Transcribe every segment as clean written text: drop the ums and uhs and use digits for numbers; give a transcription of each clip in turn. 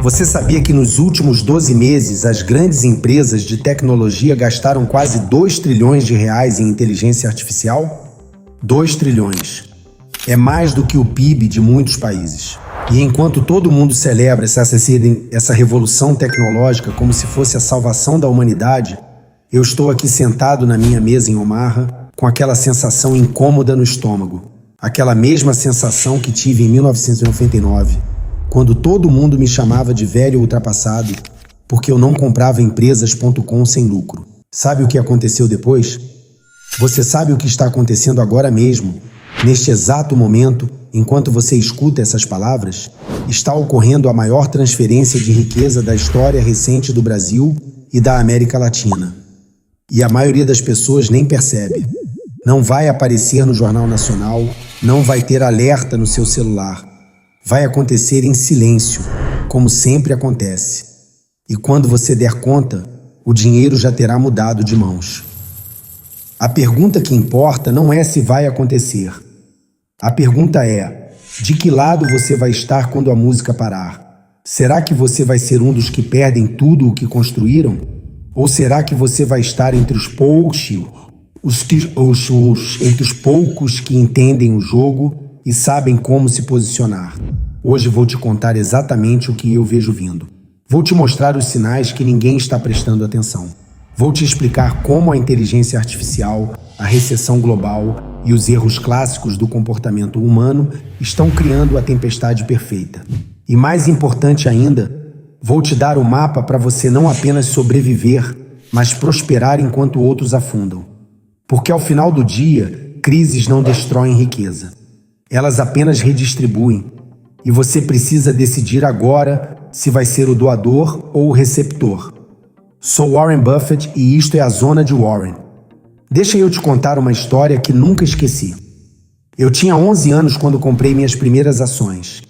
Você sabia que nos últimos 12 meses as grandes empresas de tecnologia gastaram quase 2 trilhões de reais em inteligência artificial? 2 trilhões. É mais do que o PIB de muitos países. E enquanto todo mundo celebra essa revolução tecnológica como se fosse a salvação da humanidade, eu estou aqui sentado na minha mesa em Omaha com aquela sensação incômoda no estômago. Aquela mesma sensação que tive em 1999, quando todo mundo me chamava de velho ultrapassado porque eu não comprava empresas.com sem lucro. Sabe o que aconteceu depois? Você sabe o que está acontecendo agora mesmo, neste exato momento, enquanto você escuta essas palavras? Está ocorrendo a maior transferência de riqueza da história recente do Brasil e da América Latina. E a maioria das pessoas nem percebe. Não vai aparecer no Jornal Nacional, não vai ter alerta no seu celular. Vai acontecer em silêncio, como sempre acontece. E quando você der conta, o dinheiro já terá mudado de mãos. A pergunta que importa não é se vai acontecer. A pergunta é, de que lado você vai estar quando a música parar? Será que você vai ser um dos que perdem tudo o que construíram? Ou será que você vai estar entre os poucos que entendem o jogo e sabem como se posicionar? Hoje vou te contar exatamente o que eu vejo vindo. Vou te mostrar os sinais que ninguém está prestando atenção. Vou te explicar como a inteligência artificial, a recessão global e os erros clássicos do comportamento humano estão criando a tempestade perfeita. E mais importante ainda, vou te dar o mapa para você não apenas sobreviver, mas prosperar enquanto outros afundam. Porque ao final do dia, crises não destroem riqueza. Elas apenas redistribuem. E você precisa decidir agora se vai ser o doador ou o receptor. Sou Warren Buffett e isto é a Zona de Warren. Deixa eu te contar uma história que nunca esqueci. Eu tinha 11 anos quando comprei minhas primeiras ações.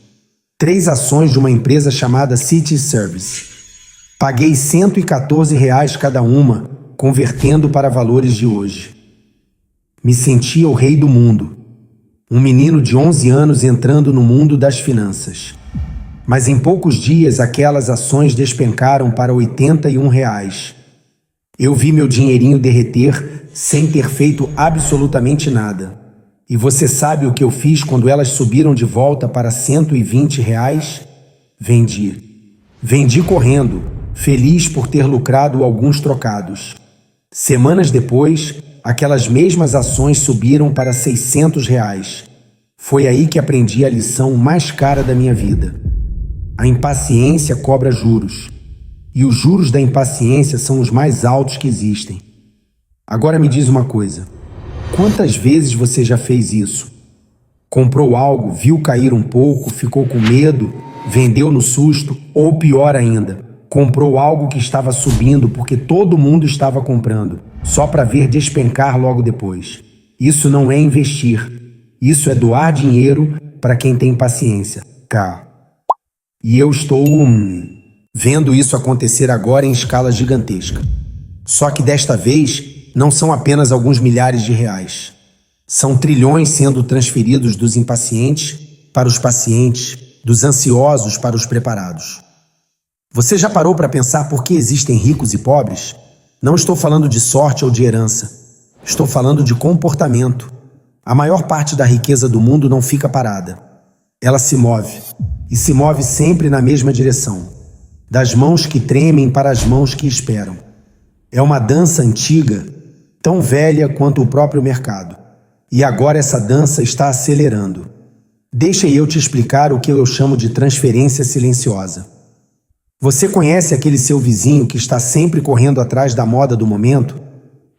3 ações de uma empresa chamada City Service. Paguei R$114 cada uma, convertendo para valores de hoje. Me sentia o rei do mundo. Um menino de 11 anos entrando no mundo das finanças. Mas em poucos dias aquelas ações despencaram para R$81. Eu vi meu dinheirinho derreter sem ter feito absolutamente nada. E você sabe o que eu fiz quando elas subiram de volta para R$120? Vendi. Vendi correndo, feliz por ter lucrado alguns trocados. Semanas depois, aquelas mesmas ações subiram para R$600. Foi aí que aprendi a lição mais cara da minha vida. A impaciência cobra juros. E os juros da impaciência são os mais altos que existem. Agora me diz uma coisa. Quantas vezes você já fez isso? Comprou algo, viu cair um pouco, ficou com medo, vendeu no susto, ou pior ainda, comprou algo que estava subindo porque todo mundo estava comprando, só para ver despencar logo depois. Isso não é investir. Isso é doar dinheiro para quem tem paciência. E eu estou vendo isso acontecer agora em escala gigantesca. Só que desta vez não são apenas alguns milhares de reais. São trilhões sendo transferidos dos impacientes para os pacientes, dos ansiosos para os preparados. Você já parou para pensar por que existem ricos e pobres? Não estou falando de sorte ou de herança. Estou falando de comportamento. A maior parte da riqueza do mundo não fica parada. Ela se move. E se move sempre na mesma direção. Das mãos que tremem para as mãos que esperam. É uma dança antiga, tão velha quanto o próprio mercado. E agora essa dança está acelerando. Deixa eu te explicar o que eu chamo de transferência silenciosa. Você conhece aquele seu vizinho que está sempre correndo atrás da moda do momento?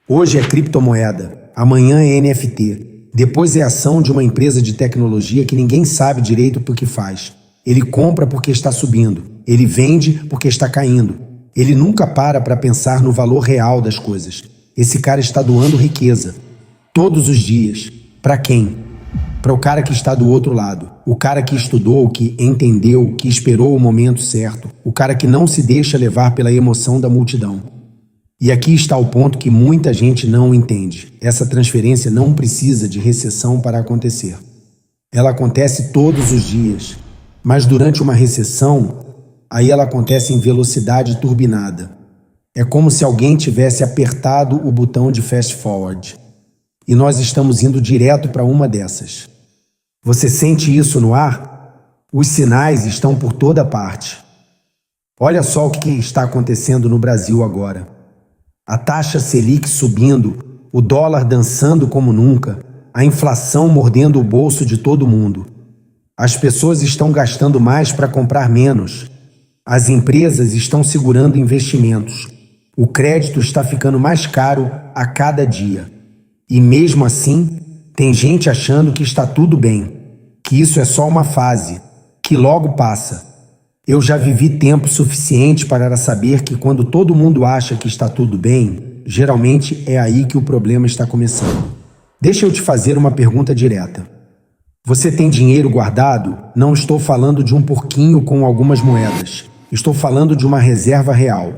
Hoje é criptomoeda, amanhã é NFT, depois é ação de uma empresa de tecnologia que ninguém sabe direito o que faz. Ele compra porque está subindo, ele vende porque está caindo. Ele nunca para pensar no valor real das coisas. Esse cara está doando riqueza, todos os dias. Para quem? Para o cara que está do outro lado. O cara que estudou, que entendeu, que esperou o momento certo. O cara que não se deixa levar pela emoção da multidão. E aqui está o ponto que muita gente não entende. Essa transferência não precisa de recessão para acontecer. Ela acontece todos os dias. Mas durante uma recessão, aí ela acontece em velocidade turbinada. É como se alguém tivesse apertado o botão de fast forward. E nós estamos indo direto para uma dessas. Você sente isso no ar? Os sinais estão por toda parte. Olha só o que está acontecendo no Brasil agora. A taxa Selic subindo, o dólar dançando como nunca, a inflação mordendo o bolso de todo mundo. As pessoas estão gastando mais para comprar menos. As empresas estão segurando investimentos. O crédito está ficando mais caro a cada dia. E mesmo assim, tem gente achando que está tudo bem, que isso é só uma fase, que logo passa. Eu já vivi tempo suficiente para saber que quando todo mundo acha que está tudo bem, geralmente é aí que o problema está começando. Deixa eu te fazer uma pergunta direta. Você tem dinheiro guardado? Não estou falando de um porquinho com algumas moedas. Estou falando de uma reserva real.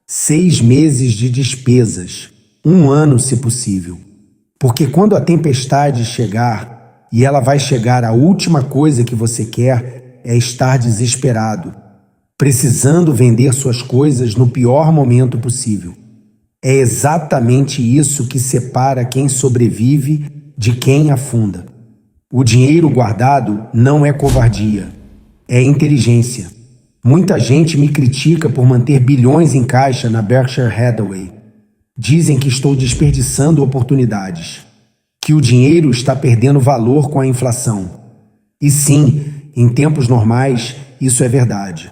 6 meses de despesas. 1 ano, se possível. Porque quando a tempestade chegar, e ela vai chegar, a última coisa que você quer é estar desesperado, precisando vender suas coisas no pior momento possível. É exatamente isso que separa quem sobrevive de quem afunda. O dinheiro guardado não é covardia, é inteligência. Muita gente me critica por manter bilhões em caixa na Berkshire Hathaway. Dizem que estou desperdiçando oportunidades, que o dinheiro está perdendo valor com a inflação. E sim, em tempos normais, isso é verdade.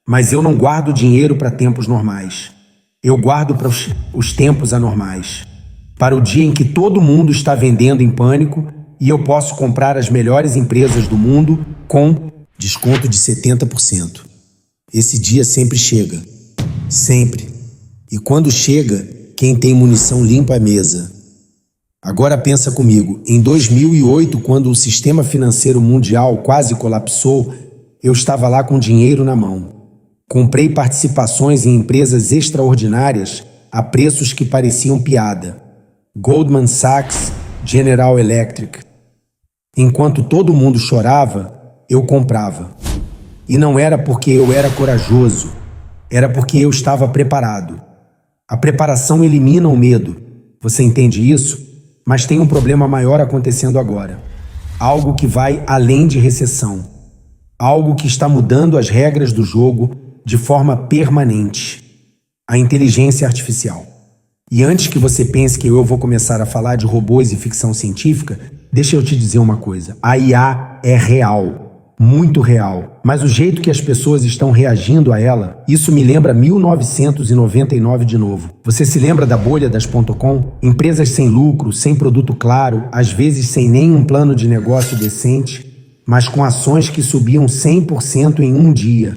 Mas eu não guardo dinheiro para tempos normais. Eu guardo para os tempos anormais. Para o dia em que todo mundo está vendendo em pânico e eu posso comprar as melhores empresas do mundo com desconto de 70%. Esse dia sempre chega. Sempre. E quando chega, quem tem munição limpa a mesa. Agora pensa comigo, em 2008, quando o sistema financeiro mundial quase colapsou, eu estava lá com dinheiro na mão. Comprei participações em empresas extraordinárias a preços que pareciam piada. Goldman Sachs, General Electric. Enquanto todo mundo chorava, eu comprava. E não era porque eu era corajoso, era porque eu estava preparado. A preparação elimina o medo. Você entende isso? Mas tem um problema maior acontecendo agora. Algo que vai além de recessão. Algo que está mudando as regras do jogo de forma permanente. A inteligência artificial. E antes que você pense que eu vou começar a falar de robôs e ficção científica, deixa eu te dizer uma coisa. A IA é real. Muito real, mas o jeito que as pessoas estão reagindo a ela, isso me lembra 1999 de novo. Você se lembra da bolha das .com? Empresas sem lucro, sem produto claro, às vezes sem nenhum plano de negócio decente, mas com ações que subiam 100% em um dia.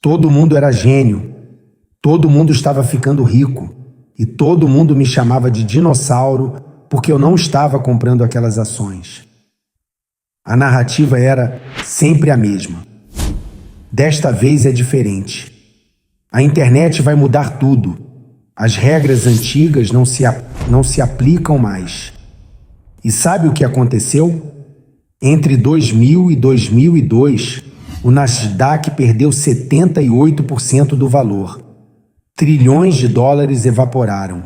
Todo mundo era gênio, todo mundo estava ficando rico, e todo mundo me chamava de dinossauro porque eu não estava comprando aquelas ações. A narrativa era sempre a mesma. Desta vez é diferente. A internet vai mudar tudo. As regras antigas não se aplicam mais. E sabe o que aconteceu? Entre 2000 e 2002, o Nasdaq perdeu 78% do valor. Trilhões de dólares evaporaram.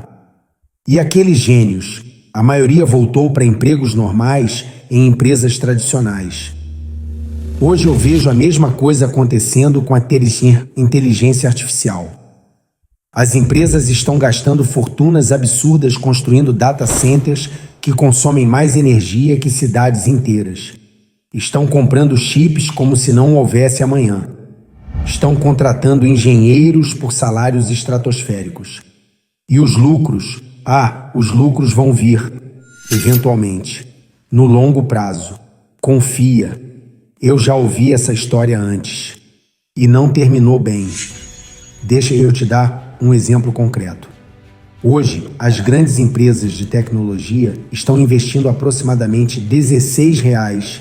E aqueles gênios, a maioria voltou para empregos normais em empresas tradicionais. Hoje eu vejo a mesma coisa acontecendo com a inteligência artificial. As empresas estão gastando fortunas absurdas construindo data centers que consomem mais energia que cidades inteiras. Estão comprando chips como se não houvesse amanhã. Estão contratando engenheiros por salários estratosféricos. E os lucros? Os lucros vão vir, eventualmente. No longo prazo. Confia. Eu já ouvi essa história antes. E não terminou bem. Deixa eu te dar um exemplo concreto. Hoje, as grandes empresas de tecnologia estão investindo aproximadamente R$16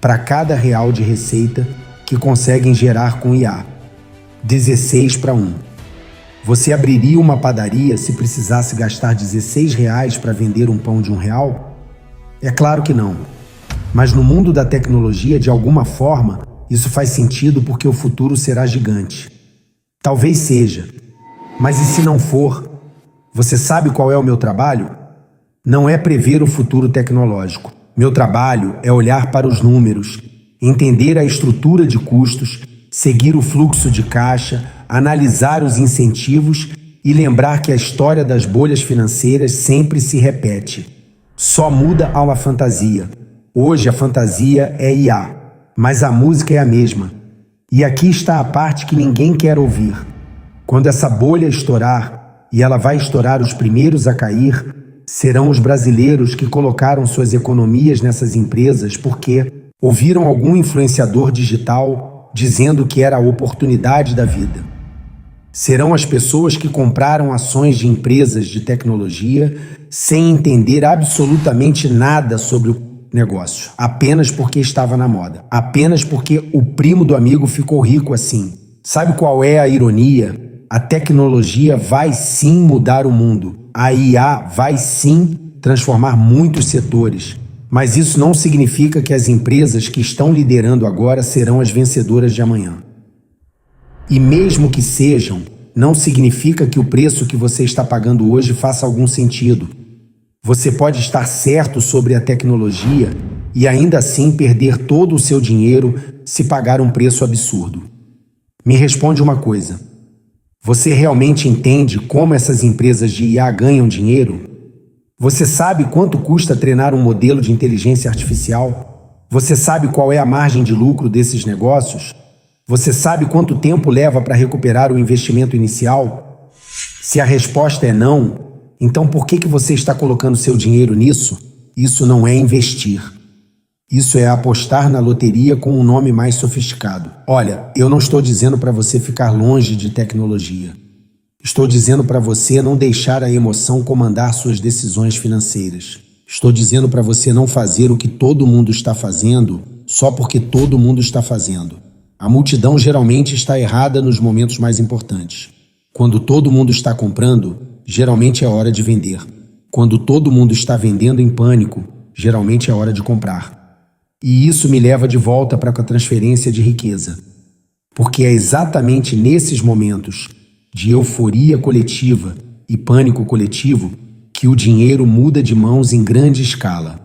para cada real de receita que conseguem gerar com IA. 16 para 1. Você abriria uma padaria se precisasse gastar R$16 para vender um pão de R$1? É claro que não. Mas no mundo da tecnologia, de alguma forma, isso faz sentido porque o futuro será gigante. Talvez seja, mas e se não for? Você sabe qual é o meu trabalho? Não é prever o futuro tecnológico. Meu trabalho é olhar para os números, entender a estrutura de custos, seguir o fluxo de caixa, analisar os incentivos e lembrar que a história das bolhas financeiras sempre se repete. Só muda a uma fantasia. Hoje a fantasia é IA, mas a música é a mesma. E aqui está a parte que ninguém quer ouvir. Quando essa bolha estourar, e ela vai estourar os primeiros a cair, serão os brasileiros que colocaram suas economias nessas empresas porque ouviram algum influenciador digital dizendo que era a oportunidade da vida. Serão as pessoas que compraram ações de empresas de tecnologia sem entender absolutamente nada sobre o negócio, apenas porque estava na moda, apenas porque o primo do amigo ficou rico assim. Sabe qual é a ironia? A tecnologia vai sim mudar o mundo. A IA vai sim transformar muitos setores. Mas isso não significa que as empresas que estão liderando agora serão as vencedoras de amanhã. E mesmo que sejam, não significa que o preço que você está pagando hoje faça algum sentido. Você pode estar certo sobre a tecnologia e ainda assim perder todo o seu dinheiro se pagar um preço absurdo. Me responde uma coisa. Você realmente entende como essas empresas de IA ganham dinheiro? Você sabe quanto custa treinar um modelo de inteligência artificial? Você sabe qual é a margem de lucro desses negócios? Você sabe quanto tempo leva para recuperar o investimento inicial? Se a resposta é não, então por que você está colocando seu dinheiro nisso? Isso não é investir. Isso é apostar na loteria com um nome mais sofisticado. Olha, eu não estou dizendo para você ficar longe de tecnologia. Estou dizendo para você não deixar a emoção comandar suas decisões financeiras. Estou dizendo para você não fazer o que todo mundo está fazendo só porque todo mundo está fazendo. A multidão geralmente está errada nos momentos mais importantes. Quando todo mundo está comprando, geralmente é hora de vender. Quando todo mundo está vendendo em pânico, geralmente é hora de comprar. E isso me leva de volta para a transferência de riqueza. Porque é exatamente nesses momentos de euforia coletiva e pânico coletivo que o dinheiro muda de mãos em grande escala.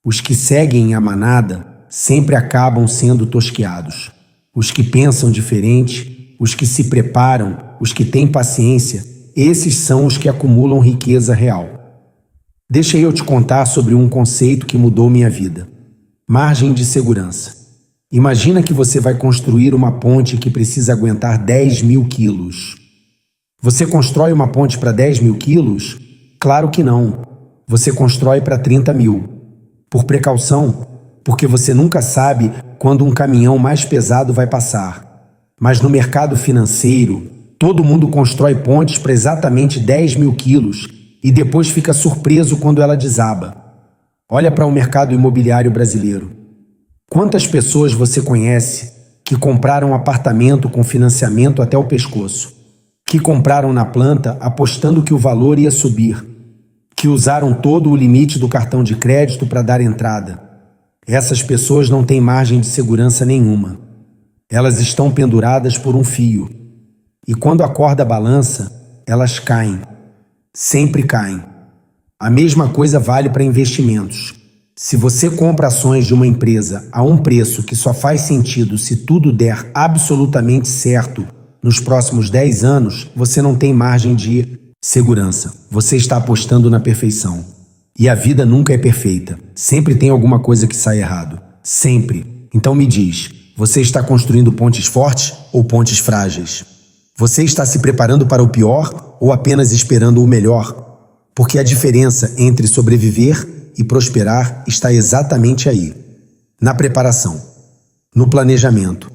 Os que seguem a manada sempre acabam sendo tosqueados. Os que pensam diferente, os que se preparam, os que têm paciência, esses são os que acumulam riqueza real. Deixa eu te contar sobre um conceito que mudou minha vida. Margem de segurança. Imagina que você vai construir uma ponte que precisa aguentar 10 mil quilos. Você constrói uma ponte para 10 mil quilos? Claro que não. Você constrói para 30 mil. Por precaução, porque você nunca sabe quando um caminhão mais pesado vai passar. Mas no mercado financeiro, todo mundo constrói pontes para exatamente 10 mil quilos e depois fica surpreso quando ela desaba. Olha para o mercado imobiliário brasileiro. Quantas pessoas você conhece que compraram um apartamento com financiamento até o pescoço? Que compraram na planta apostando que o valor ia subir? Que usaram todo o limite do cartão de crédito para dar entrada? Essas pessoas não têm margem de segurança nenhuma. Elas estão penduradas por um fio. E quando a corda balança, elas caem. Sempre caem. A mesma coisa vale para investimentos. Se você compra ações de uma empresa a um preço que só faz sentido se tudo der absolutamente certo nos próximos 10 anos, você não tem margem de segurança. Você está apostando na perfeição. E a vida nunca é perfeita. Sempre tem alguma coisa que sai errado. Sempre. Então me diz, você está construindo pontes fortes ou pontes frágeis? Você está se preparando para o pior ou apenas esperando o melhor? Porque a diferença entre sobreviver e prosperar está exatamente aí. Na preparação, no planejamento,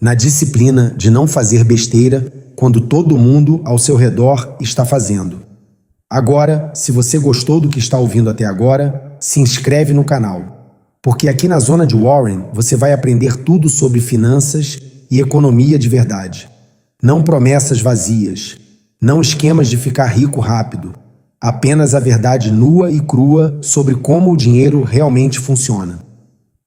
na disciplina de não fazer besteira quando todo mundo ao seu redor está fazendo. Agora, se você gostou do que está ouvindo até agora, se inscreve no canal. Porque aqui na Zona de Warren você vai aprender tudo sobre finanças e economia de verdade. Não promessas vazias, não esquemas de ficar rico rápido. Apenas a verdade nua e crua sobre como o dinheiro realmente funciona.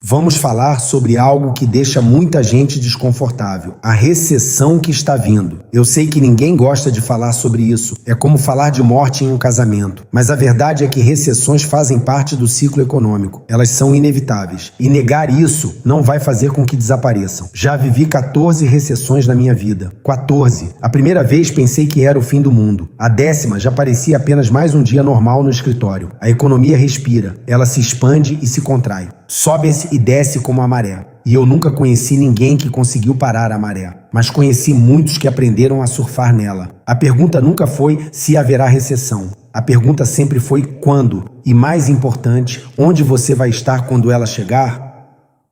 Vamos falar sobre algo que deixa muita gente desconfortável: a recessão que está vindo. Eu sei que ninguém gosta de falar sobre isso, é como falar de morte em um casamento, mas a verdade é que recessões fazem parte do ciclo econômico. Elas são inevitáveis, e negar isso não vai fazer com que desapareçam. Já vivi 14 recessões na minha vida. 14. A primeira vez pensei que era o fim do mundo. A 10ª já parecia apenas mais um dia normal no escritório. A economia respira, ela se expande e se contrai. Sobe e desce como a maré. E eu nunca conheci ninguém que conseguiu parar a maré, mas conheci muitos que aprenderam a surfar nela. A pergunta nunca foi se haverá recessão. A pergunta sempre foi quando. E mais importante, onde você vai estar quando ela chegar?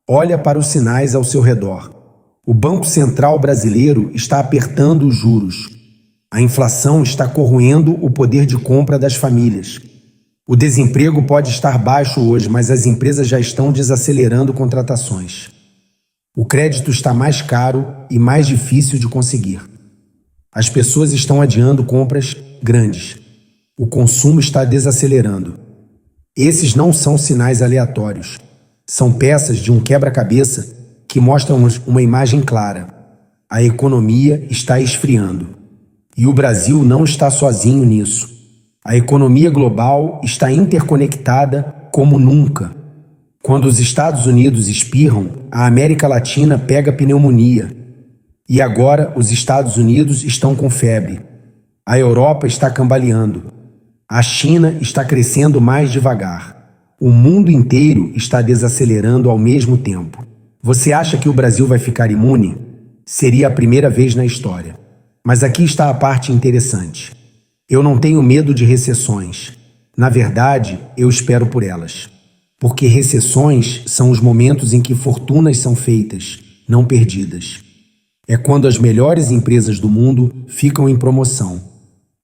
Olha para os sinais ao seu redor. O Banco Central brasileiro está apertando os juros. A inflação está corroendo o poder de compra das famílias. O desemprego pode estar baixo hoje, mas as empresas já estão desacelerando contratações. O crédito está mais caro e mais difícil de conseguir. As pessoas estão adiando compras grandes. O consumo está desacelerando. Esses não são sinais aleatórios. São peças de um quebra-cabeça que mostram uma imagem clara. A economia está esfriando. E o Brasil não está sozinho nisso. A economia global está interconectada como nunca. Quando os Estados Unidos espirram, a América Latina pega pneumonia. E agora os Estados Unidos estão com febre. A Europa está cambaleando. A China está crescendo mais devagar. O mundo inteiro está desacelerando ao mesmo tempo. Você acha que o Brasil vai ficar imune? Seria a primeira vez na história. Mas aqui está a parte interessante. Eu não tenho medo de recessões. Na verdade, eu espero por elas. Porque recessões são os momentos em que fortunas são feitas, não perdidas. É quando as melhores empresas do mundo ficam em promoção.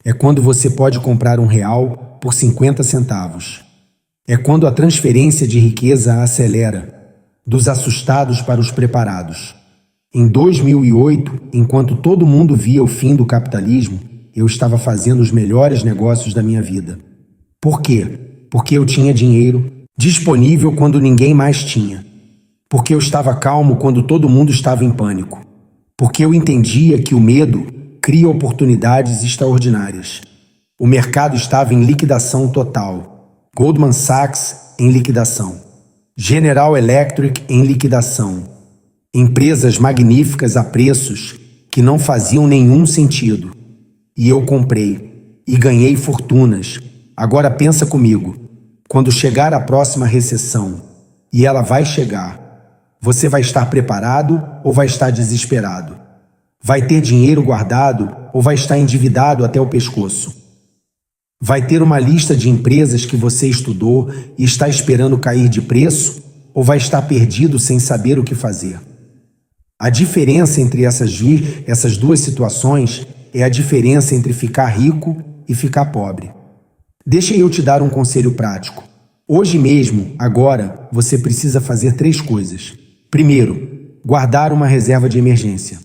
É quando você pode comprar R$1 por 50 centavos. É quando a transferência de riqueza acelera, dos assustados para os preparados. Em 2008, enquanto todo mundo via o fim do capitalismo, eu estava fazendo os melhores negócios da minha vida. Por quê? Porque eu tinha dinheiro disponível quando ninguém mais tinha. Porque eu estava calmo quando todo mundo estava em pânico. Porque eu entendia que o medo cria oportunidades extraordinárias. O mercado estava em liquidação total. Goldman Sachs em liquidação. General Electric em liquidação. Empresas magníficas a preços que não faziam nenhum sentido. E eu comprei, e ganhei fortunas. Agora pensa comigo, quando chegar a próxima recessão, e ela vai chegar, você vai estar preparado ou vai estar desesperado? Vai ter dinheiro guardado ou vai estar endividado até o pescoço? Vai ter uma lista de empresas que você estudou e está esperando cair de preço ou vai estar perdido sem saber o que fazer? A diferença entre essas duas situações é a diferença entre ficar rico e ficar pobre. Deixa eu te dar um conselho prático. Hoje mesmo, agora, você precisa fazer 3 coisas. Primeiro, guardar uma reserva de emergência.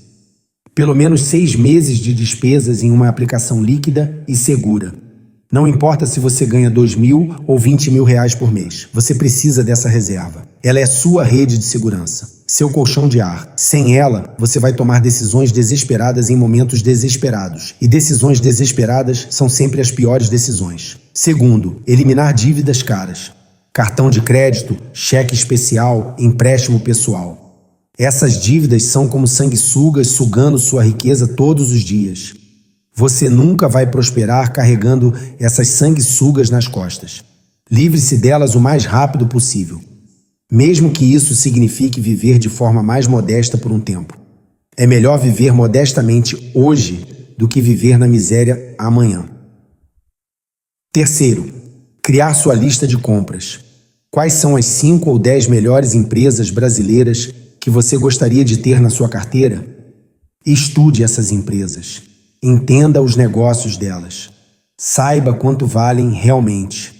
Pelo menos 6 meses de despesas em uma aplicação líquida e segura. Não importa se você ganha 2.000 ou 20.000 reais por mês. Você precisa dessa reserva. Ela é sua rede de segurança. Seu colchão de ar. Sem ela, você vai tomar decisões desesperadas em momentos desesperados. E decisões desesperadas são sempre as piores decisões. Segundo, eliminar dívidas caras. Cartão de crédito, cheque especial, empréstimo pessoal. Essas dívidas são como sanguessugas sugando sua riqueza todos os dias. Você nunca vai prosperar carregando essas sanguessugas nas costas. Livre-se delas o mais rápido possível. Mesmo que isso signifique viver de forma mais modesta por um tempo. É melhor viver modestamente hoje do que viver na miséria amanhã. Terceiro, criar sua lista de compras. Quais são as 5 ou 10 melhores empresas brasileiras que você gostaria de ter na sua carteira? Estude essas empresas. Entenda os negócios delas. Saiba quanto valem realmente.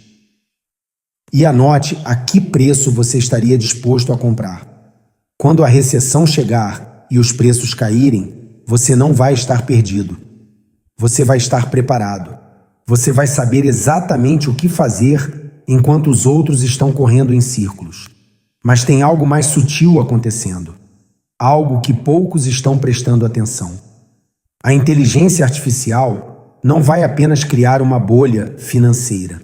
E anote a que preço você estaria disposto a comprar. Quando a recessão chegar e os preços caírem, você não vai estar perdido. Você vai estar preparado. Você vai saber exatamente o que fazer enquanto os outros estão correndo em círculos. Mas tem algo mais sutil acontecendo. Algo que poucos estão prestando atenção. A inteligência artificial não vai apenas criar uma bolha financeira.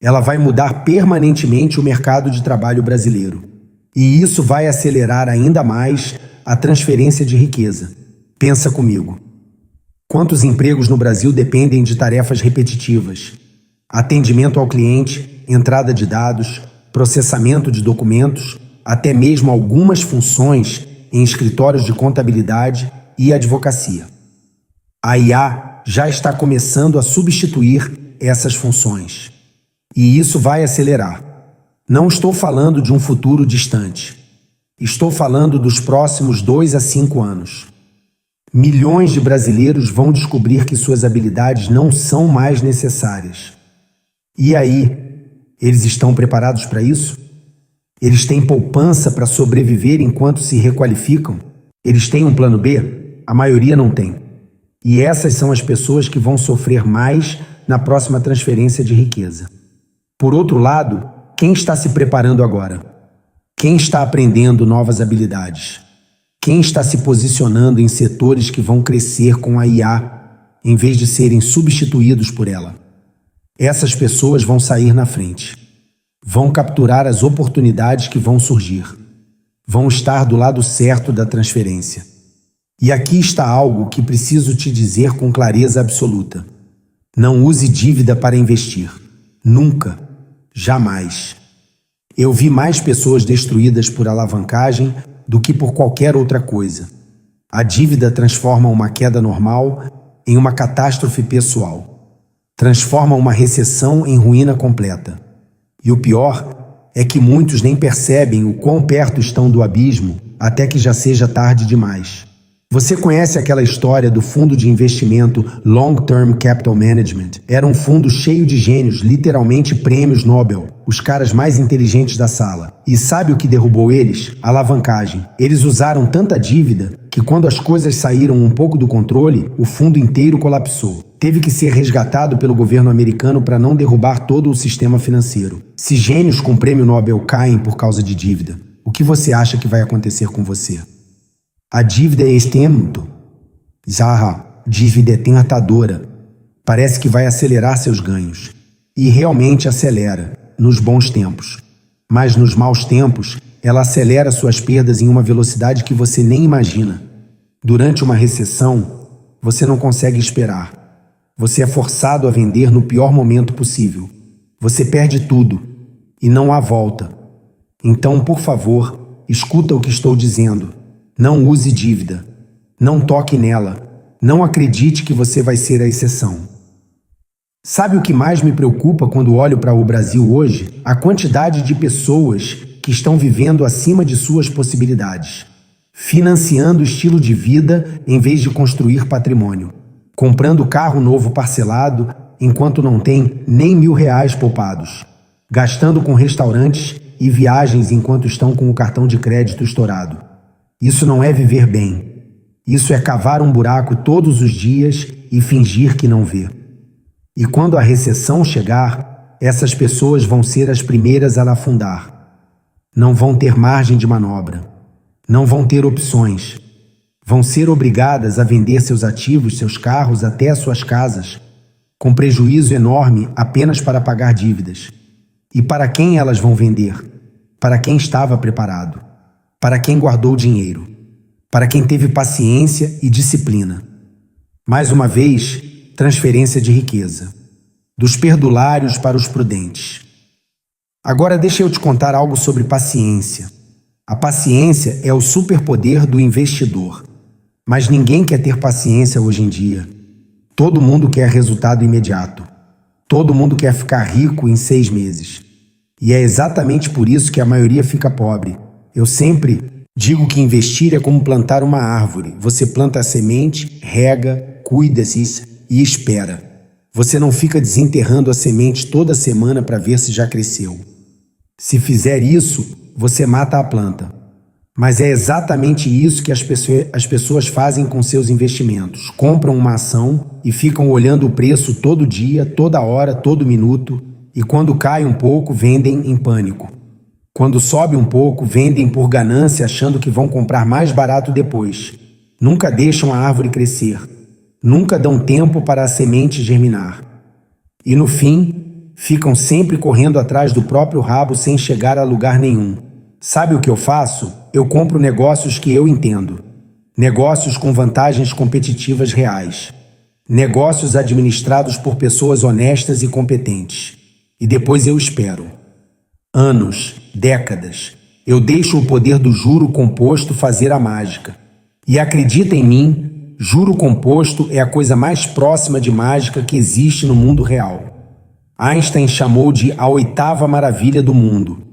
Ela vai mudar permanentemente o mercado de trabalho brasileiro. E isso vai acelerar ainda mais a transferência de riqueza. Pensa comigo. Quantos empregos no Brasil dependem de tarefas repetitivas? Atendimento ao cliente, entrada de dados, processamento de documentos, até mesmo algumas funções em escritórios de contabilidade e advocacia. A IA já está começando a substituir essas funções. E isso vai acelerar. Não estou falando de um futuro distante. Estou falando dos próximos 2 a 5 anos. Milhões de brasileiros vão descobrir que suas habilidades não são mais necessárias. E aí, eles estão preparados para isso? Eles têm poupança para sobreviver enquanto se requalificam? Eles têm um plano B? A maioria não tem. E essas são as pessoas que vão sofrer mais na próxima transferência de riqueza. Por outro lado, quem está se preparando agora? Quem está aprendendo novas habilidades? Quem está se posicionando em setores que vão crescer com a IA, em vez de serem substituídos por ela? Essas pessoas vão sair na frente. Vão capturar as oportunidades que vão surgir. Vão estar do lado certo da transferência. E aqui está algo que preciso te dizer com clareza absoluta. Não use dívida para investir. Nunca. Jamais. Eu vi mais pessoas destruídas por alavancagem do que por qualquer outra coisa. A dívida transforma uma queda normal em uma catástrofe pessoal. Transforma uma recessão em ruína completa. E o pior é que muitos nem percebem o quão perto estão do abismo até que já seja tarde demais. Você conhece aquela história do fundo de investimento Long Term Capital Management? Era um fundo cheio de gênios, literalmente prêmios Nobel, os caras mais inteligentes da sala. E sabe o que derrubou eles? A alavancagem. Eles usaram tanta dívida que quando as coisas saíram um pouco do controle, o fundo inteiro colapsou. Teve que ser resgatado pelo governo americano para não derrubar todo o sistema financeiro. Se gênios com prêmio Nobel caem por causa de dívida, o que você acha que vai acontecer com você? A dívida é muito. Zaha, dívida é tentadora. Parece que vai acelerar seus ganhos. E realmente acelera, nos bons tempos. Mas nos maus tempos, ela acelera suas perdas em uma velocidade que você nem imagina. Durante uma recessão, você não consegue esperar. Você é forçado a vender no pior momento possível. Você perde tudo. E não há volta. Então, por favor, escuta o que estou dizendo. Não use dívida. Não toque nela. Não acredite que você vai ser a exceção. Sabe o que mais me preocupa quando olho para o Brasil hoje? A quantidade de pessoas que estão vivendo acima de suas possibilidades. Financiando estilo de vida em vez de construir patrimônio. Comprando carro novo parcelado enquanto não tem nem R$1.000 poupados. Gastando com restaurantes e viagens enquanto estão com o cartão de crédito estourado. Isso não é viver bem. Isso é cavar um buraco todos os dias e fingir que não vê. E quando a recessão chegar, essas pessoas vão ser as primeiras a afundar. Não vão ter margem de manobra. Não vão ter opções. Vão ser obrigadas a vender seus ativos, seus carros, até as suas casas, com prejuízo enorme apenas para pagar dívidas. E para quem elas vão vender? Para quem estava preparado. Para quem guardou dinheiro, para quem teve paciência e disciplina. Mais uma vez, transferência de riqueza, dos perdulários para os prudentes. Agora deixa eu te contar algo sobre paciência. A paciência é o superpoder do investidor, mas ninguém quer ter paciência hoje em dia. Todo mundo quer resultado imediato. Todo mundo quer ficar rico em 6 meses. E é exatamente por isso que a maioria fica pobre. Eu sempre digo que investir é como plantar uma árvore. Você planta a semente, rega, cuida-se e espera. Você não fica desenterrando a semente toda semana para ver se já cresceu. Se fizer isso, você mata a planta. Mas é exatamente isso que as pessoas fazem com seus investimentos. Compram uma ação e ficam olhando o preço todo dia, toda hora, todo minuto. E quando cai um pouco, vendem em pânico. Quando sobe um pouco, vendem por ganância achando que vão comprar mais barato depois. Nunca deixam a árvore crescer. Nunca dão tempo para a semente germinar. E no fim, ficam sempre correndo atrás do próprio rabo sem chegar a lugar nenhum. Sabe o que eu faço? Eu compro negócios que eu entendo. Negócios com vantagens competitivas reais. Negócios administrados por pessoas honestas e competentes. E depois eu espero. Anos, décadas. Eu deixo o poder do juro composto fazer a mágica. E acredita em mim, juro composto é a coisa mais próxima de mágica que existe no mundo real. Einstein chamou de a oitava maravilha do mundo.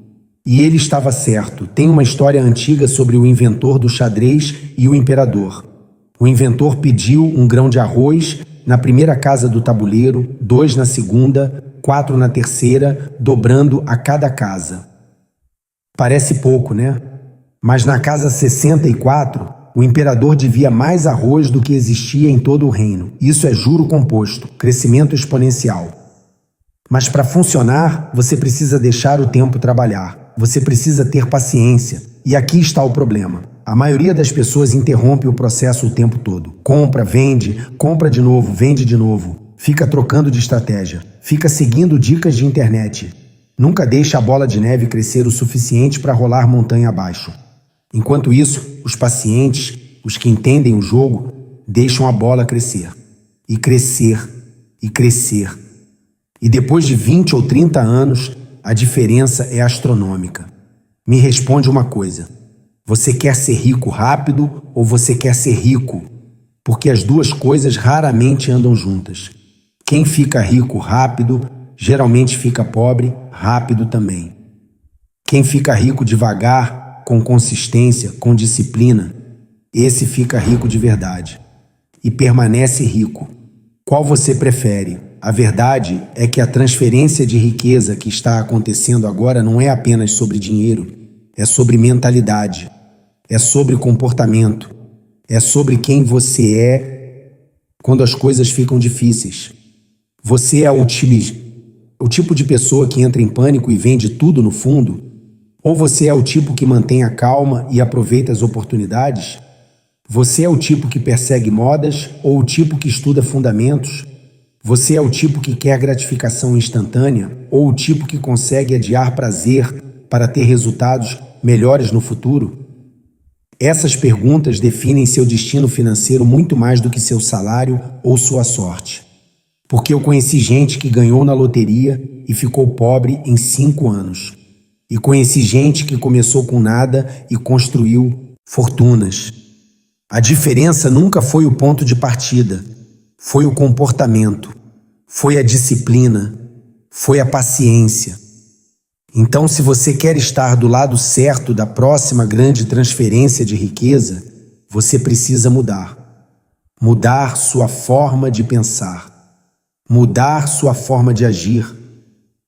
E ele estava certo. Tem uma história antiga sobre o inventor do xadrez e o imperador. O inventor pediu um grão de arroz na primeira casa do tabuleiro, 2 na segunda, 4 na terceira, dobrando a cada casa. Parece pouco, né? Mas na casa 64, o imperador devia mais arroz do que existia em todo o reino. Isso é juro composto, crescimento exponencial. Mas para funcionar, você precisa deixar o tempo trabalhar. Você precisa ter paciência. E aqui está o problema. A maioria das pessoas interrompe o processo o tempo todo. Compra, vende, compra de novo, vende de novo. Fica trocando de estratégia. Fica seguindo dicas de internet. Nunca deixa a bola de neve crescer o suficiente para rolar montanha abaixo. Enquanto isso, os pacientes, os que entendem o jogo, deixam a bola crescer. E crescer, e crescer. E depois de 20 ou 30 anos, a diferença é astronômica. Me responde uma coisa. Você quer ser rico rápido ou você quer ser rico? Porque as duas coisas raramente andam juntas. Quem fica rico rápido, geralmente fica pobre rápido também. Quem fica rico devagar, com consistência, com disciplina, esse fica rico de verdade. E permanece rico. Qual você prefere? A verdade é que a transferência de riqueza que está acontecendo agora não é apenas sobre dinheiro, é sobre mentalidade, é sobre comportamento, é sobre quem você é quando as coisas ficam difíceis. Você é o tipo de pessoa que entra em pânico e vende tudo no fundo? Ou você é o tipo que mantém a calma e aproveita as oportunidades? Você é o tipo que persegue modas ou o tipo que estuda fundamentos? Você é o tipo que quer gratificação instantânea ou o tipo que consegue adiar prazer para ter resultados melhores no futuro? Essas perguntas definem seu destino financeiro muito mais do que seu salário ou sua sorte. Porque eu conheci gente que ganhou na loteria e ficou pobre em 5 anos. E conheci gente que começou com nada e construiu fortunas. A diferença nunca foi o ponto de partida. Foi o comportamento, foi a disciplina, foi a paciência. Então, se você quer estar do lado certo da próxima grande transferência de riqueza, você precisa mudar. Mudar sua forma de pensar, mudar sua forma de agir,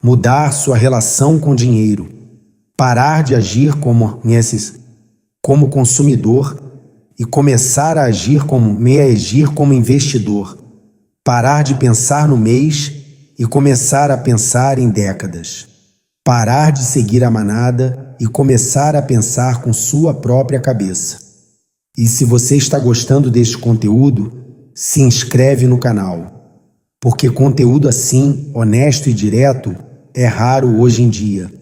mudar sua relação com o dinheiro, parar de agir como consumidor e começar a agir como investidor. Parar de pensar no mês e começar a pensar em décadas. Parar de seguir a manada e começar a pensar com sua própria cabeça. E se você está gostando deste conteúdo, se inscreve no canal. Porque conteúdo assim, honesto e direto, é raro hoje em dia.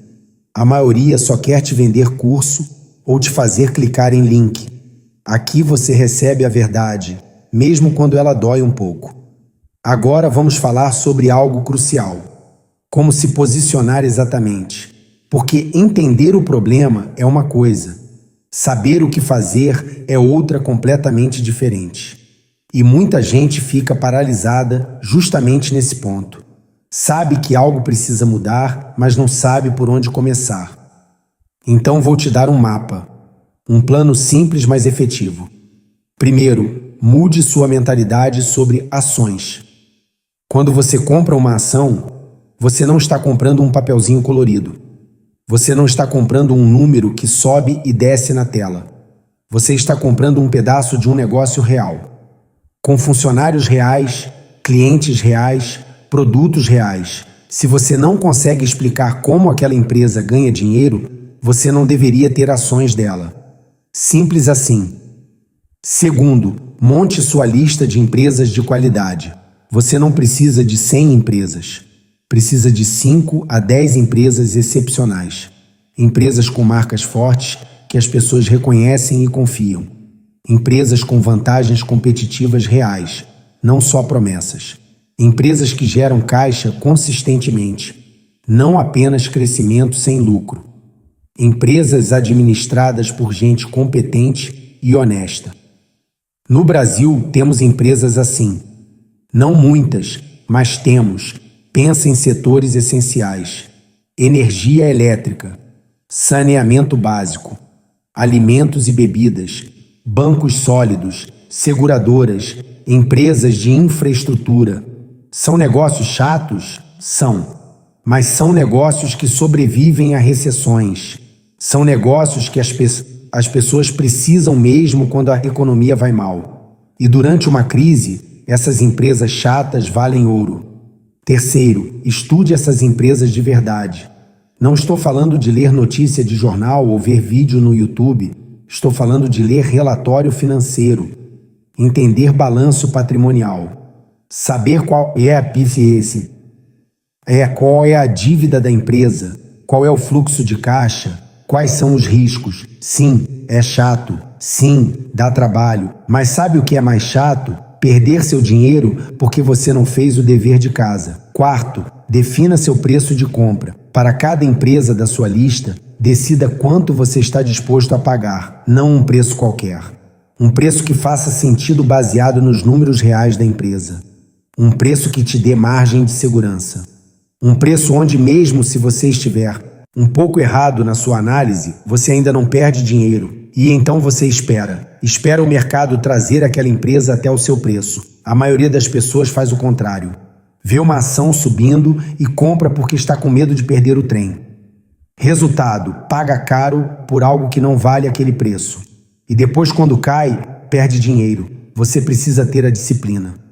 A maioria só quer te vender curso ou te fazer clicar em link. Aqui você recebe a verdade, mesmo quando ela dói um pouco. Agora vamos falar sobre algo crucial. Como se posicionar exatamente. Porque entender o problema é uma coisa. Saber o que fazer é outra completamente diferente. E muita gente fica paralisada justamente nesse ponto. Sabe que algo precisa mudar, mas não sabe por onde começar. Então vou te dar um mapa. Um plano simples, mas efetivo. Primeiro, mude sua mentalidade sobre ações. Quando você compra uma ação, você não está comprando um papelzinho colorido. Você não está comprando um número que sobe e desce na tela. Você está comprando um pedaço de um negócio real. Com funcionários reais, clientes reais, produtos reais. Se você não consegue explicar como aquela empresa ganha dinheiro, você não deveria ter ações dela. Simples assim. Segundo, monte sua lista de empresas de qualidade. Você não precisa de 100 empresas. Precisa de 5 a 10 empresas excepcionais. Empresas com marcas fortes que as pessoas reconhecem e confiam. Empresas com vantagens competitivas reais, não só promessas. Empresas que geram caixa consistentemente, não apenas crescimento sem lucro. Empresas administradas por gente competente e honesta. No Brasil, temos empresas assim. Não muitas, mas temos. Pensa em setores essenciais: energia elétrica, saneamento básico, alimentos e bebidas, bancos sólidos, seguradoras, empresas de infraestrutura. São negócios chatos? São. Mas são negócios que sobrevivem a recessões. São negócios que as pessoas precisam mesmo quando a economia vai mal. E durante uma crise, essas empresas chatas valem ouro. Terceiro, estude essas empresas de verdade. Não estou falando de ler notícia de jornal ou ver vídeo no YouTube. Estou falando de ler relatório financeiro, entender balanço patrimonial, saber qual é a eficiência, qual é a dívida da empresa, qual é o fluxo de caixa, quais são os riscos. Sim, é chato. Sim, dá trabalho. Mas sabe o que é mais chato? Perder seu dinheiro porque você não fez o dever de casa. Quarto, defina seu preço de compra. Para cada empresa da sua lista, decida quanto você está disposto a pagar, não um preço qualquer. Um preço que faça sentido baseado nos números reais da empresa. Um preço que te dê margem de segurança. Um preço onde, mesmo se você estiver um pouco errado na sua análise, você ainda não perde dinheiro. E então você espera. Espera o mercado trazer aquela empresa até o seu preço. A maioria das pessoas faz o contrário. Vê uma ação subindo e compra porque está com medo de perder o trem. Resultado, paga caro por algo que não vale aquele preço. E depois, quando cai, perde dinheiro. Você precisa ter a disciplina.